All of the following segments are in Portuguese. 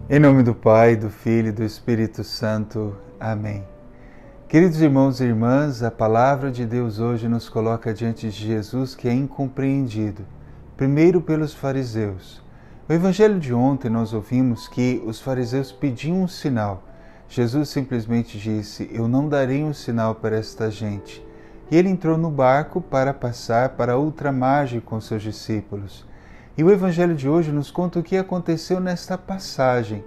Em nome do Pai, do Filho e do Espírito Santo. Amém. Queridos irmãos e irmãs, a palavra de Deus hoje nos coloca diante de Jesus que é incompreendido, primeiro pelos fariseus. No Evangelho de ontem nós ouvimos que os fariseus pediam um sinal. Jesus simplesmente disse: "Eu não darei um sinal para esta gente." E ele entrou no barco para passar para outra margem com seus discípulos. E o Evangelho de hoje nos conta o que aconteceu nesta passagem.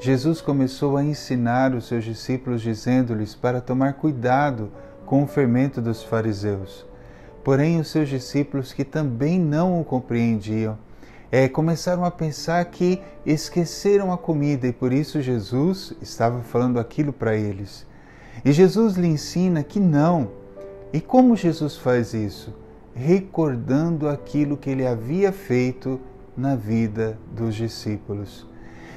Jesus começou a ensinar os seus discípulos, dizendo-lhes para tomar cuidado com o fermento dos fariseus. Porém, os seus discípulos, que também não o compreendiam, começaram a pensar que esqueceram a comida e por isso Jesus estava falando aquilo para eles. E Jesus lhe ensina que não. E como Jesus faz isso? Recordando aquilo que ele havia feito na vida dos discípulos.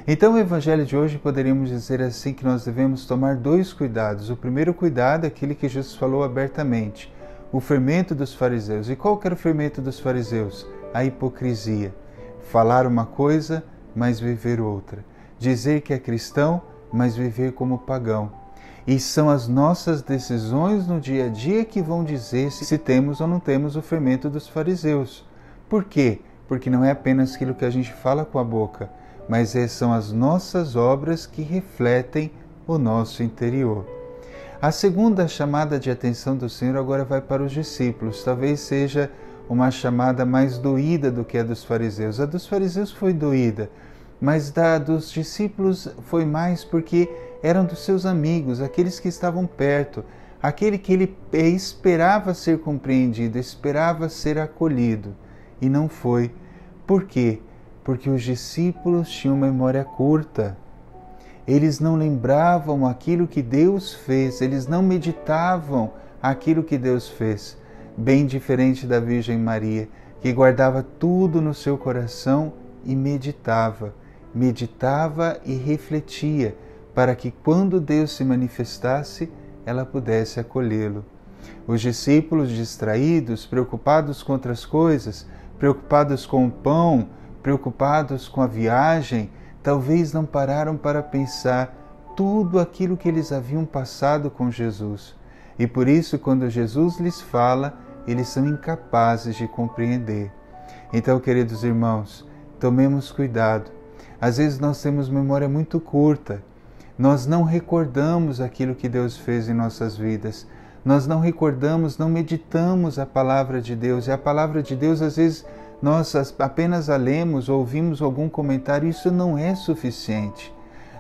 Então, o Evangelho de hoje poderíamos dizer assim que nós devemos tomar dois cuidados. O primeiro cuidado é aquele que Jesus falou abertamente, o fermento dos fariseus. E qual que era o fermento dos fariseus? A hipocrisia. Falar uma coisa, mas viver outra. Dizer que é cristão, mas viver como pagão. E são as nossas decisões no dia a dia que vão dizer se temos ou não temos o fermento dos fariseus. Por quê? Porque não é apenas aquilo que a gente fala com a boca, mas são as nossas obras que refletem o nosso interior. A segunda chamada de atenção do Senhor agora vai para os discípulos. Talvez seja uma chamada mais doída do que a dos fariseus. A dos fariseus foi doída, mas a dos discípulos foi mais porque eram dos seus amigos, aqueles que estavam perto, aquele que ele esperava ser compreendido, esperava ser acolhido, e não foi. Por quê? Porque os discípulos tinham memória curta. Eles não lembravam aquilo que Deus fez, eles não meditavam aquilo que Deus fez. Bem diferente da Virgem Maria, que guardava tudo no seu coração e meditava e refletia, para que quando Deus se manifestasse, ela pudesse acolhê-lo. Os discípulos distraídos, preocupados com outras coisas, preocupados com o pão, preocupados com a viagem, talvez não pararam para pensar tudo aquilo que eles haviam passado com Jesus. E por isso, quando Jesus lhes fala, eles são incapazes de compreender. Então, queridos irmãos, tomemos cuidado. Às vezes nós temos memória muito curta. Nós não recordamos aquilo que Deus fez em nossas vidas. Nós não recordamos, não meditamos a palavra de Deus. E a palavra de Deus, às vezes, nós apenas a lemos ou ouvimos algum comentário. Isso não é suficiente.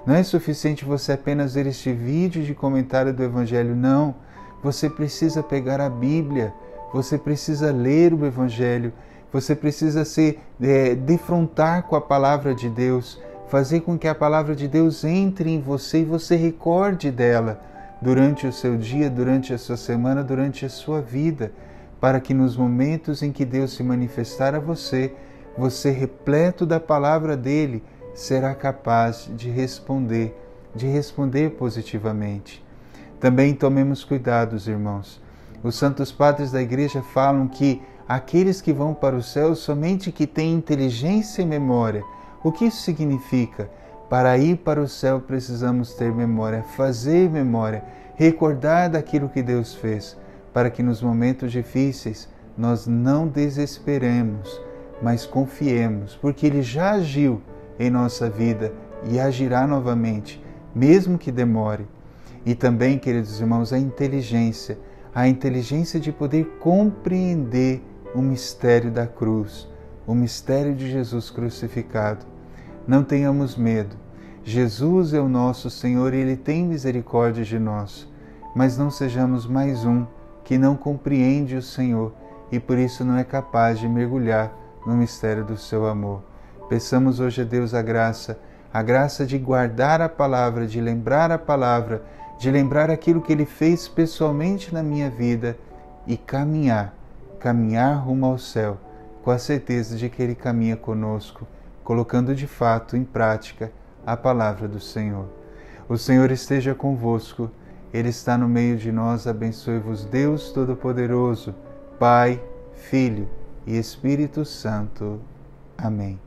Não é suficiente você apenas ver este vídeo de comentário do Evangelho. Não. Você precisa pegar a Bíblia. Você precisa ler o Evangelho. Você precisa se defrontar com a palavra de Deus. Fazer com que a palavra de Deus entre em você e você recorde dela durante o seu dia, durante a sua semana, durante a sua vida, para que nos momentos em que Deus se manifestar a você, você, repleto da palavra dele, será capaz de responder positivamente. Também tomemos cuidados, irmãos. Os santos padres da igreja falam que aqueles que vão para o céu somente que têm inteligência e memória. O que isso significa? Para ir para o céu precisamos ter memória, fazer memória, recordar daquilo que Deus fez, para que nos momentos difíceis nós não desesperemos, mas confiemos, porque Ele já agiu em nossa vida e agirá novamente, mesmo que demore. E também, queridos irmãos, a inteligência de poder compreender o mistério da cruz, o mistério de Jesus crucificado. Não tenhamos medo. Jesus é o nosso Senhor e Ele tem misericórdia de nós. Mas não sejamos mais um que não compreende o Senhor e por isso não é capaz de mergulhar no mistério do seu amor. Peçamos hoje a Deus a graça de guardar a palavra, de lembrar a palavra, de lembrar aquilo que Ele fez pessoalmente na minha vida e caminhar rumo ao céu, com a certeza de que Ele caminha conosco, colocando de fato em prática a palavra do Senhor. O Senhor esteja convosco, Ele está no meio de nós. Abençoe-vos Deus Todo-Poderoso, Pai, Filho e Espírito Santo. Amém.